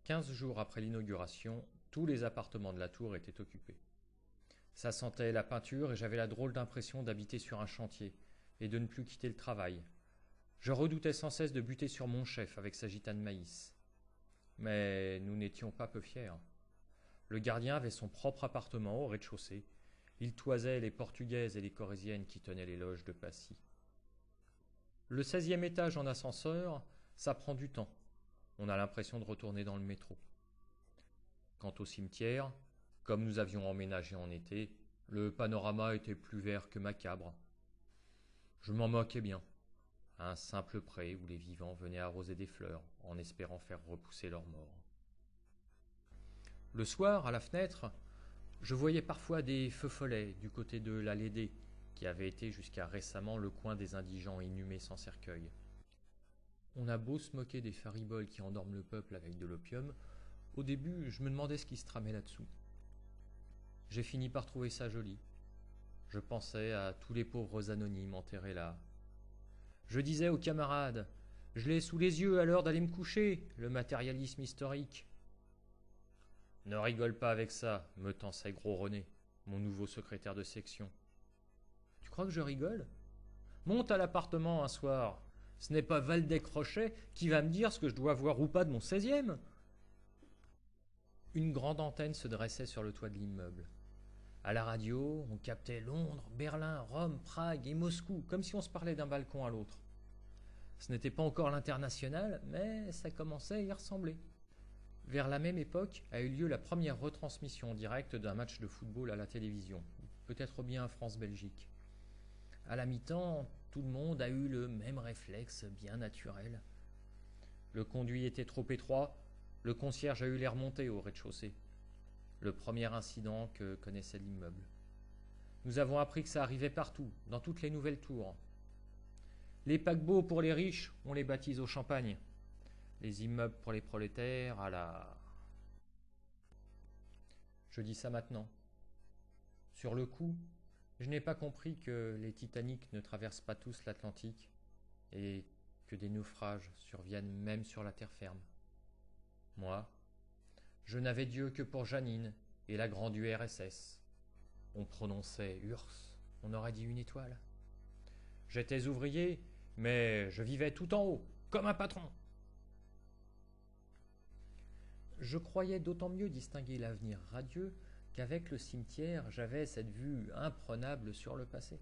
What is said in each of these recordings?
15 jours après l'inauguration, tous les appartements de la tour étaient occupés. Ça sentait la peinture et j'avais la drôle d'impression d'habiter sur un chantier et de ne plus quitter le travail. Je redoutais sans cesse de buter sur mon chef avec sa gitane maïs. Mais nous n'étions pas peu fiers. Le gardien avait son propre appartement au rez-de-chaussée. Il toisait les portugaises et les corésiennes qui tenaient les loges de Passy. Le 16e étage en ascenseur, ça prend du temps. On a l'impression de retourner dans le métro. Quant au cimetière, comme nous avions emménagé en été, le panorama était plus vert que macabre. Je m'en moquais bien. Un simple pré où les vivants venaient arroser des fleurs en espérant faire repousser leurs morts. Le soir, à la fenêtre, je voyais parfois des feux follets du côté de la Lédée, qui avait été jusqu'à récemment le coin des indigents inhumés sans cercueil. On a beau se moquer des fariboles qui endorment le peuple avec de l'opium, au début je me demandais ce qui se tramait là-dessous. J'ai fini par trouver ça joli. Je pensais à tous les pauvres anonymes enterrés là. Je disais aux camarades, je l'ai sous les yeux à l'heure d'aller me coucher, le matérialisme historique. Ne rigole pas avec ça, me tensait Gros René, mon nouveau secrétaire de section. Tu crois que je rigole? Monte à l'appartement un soir. Ce n'est pas Valdec-Rochet qui va me dire ce que je dois voir ou pas de mon 16e. Une grande antenne se dressait sur le toit de l'immeuble. À la radio, on captait Londres, Berlin, Rome, Prague et Moscou, comme si on se parlait d'un balcon à l'autre. Ce n'était pas encore l'international, mais ça commençait à y ressembler. Vers la même époque a eu lieu la première retransmission en direct d'un match de football à la télévision, peut-être bien France-Belgique. À la mi-temps, tout le monde a eu le même réflexe bien naturel. Le conduit était trop étroit, le concierge a eu l'air monté au rez-de-chaussée. Le premier incident que connaissait l'immeuble. Nous avons appris que ça arrivait partout, dans toutes les nouvelles tours. Les paquebots pour les riches, on les baptise au champagne. Les immeubles pour les prolétaires, à la... Je dis ça maintenant. Sur le coup, je n'ai pas compris que les Titanic ne traversent pas tous l'Atlantique et que des naufrages surviennent même sur la terre ferme. Moi, je n'avais Dieu que pour Janine et la grande URSS. On prononçait URSS, on aurait dit une étoile. J'étais ouvrier, mais je vivais tout en haut, comme un patron. Je croyais d'autant mieux distinguer l'avenir radieux qu'avec le cimetière, j'avais cette vue imprenable sur le passé.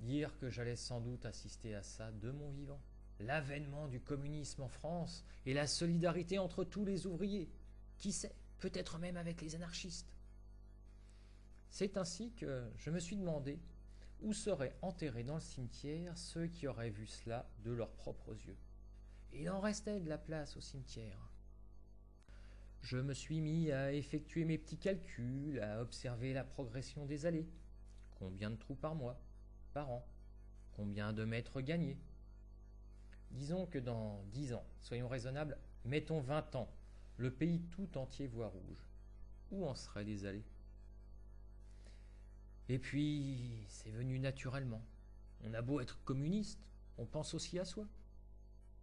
Dire que j'allais sans doute assister à ça de mon vivant, l'avènement du communisme en France et la solidarité entre tous les ouvriers, qui sait, peut-être même avec les anarchistes. C'est ainsi que je me suis demandé où seraient enterrés dans le cimetière ceux qui auraient vu cela de leurs propres yeux. Il en restait de la place au cimetière. Je me suis mis à effectuer mes petits calculs, à observer la progression des allées. Combien de trous par mois, par an? Combien de mètres gagnés? Disons que dans 10 ans, soyons raisonnables, mettons 20 ans, le pays tout entier voit rouge. Où en seraient les allées? Et puis, c'est venu naturellement. On a beau être communiste, on pense aussi à soi.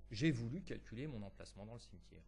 J'ai voulu calculer mon emplacement dans le cimetière.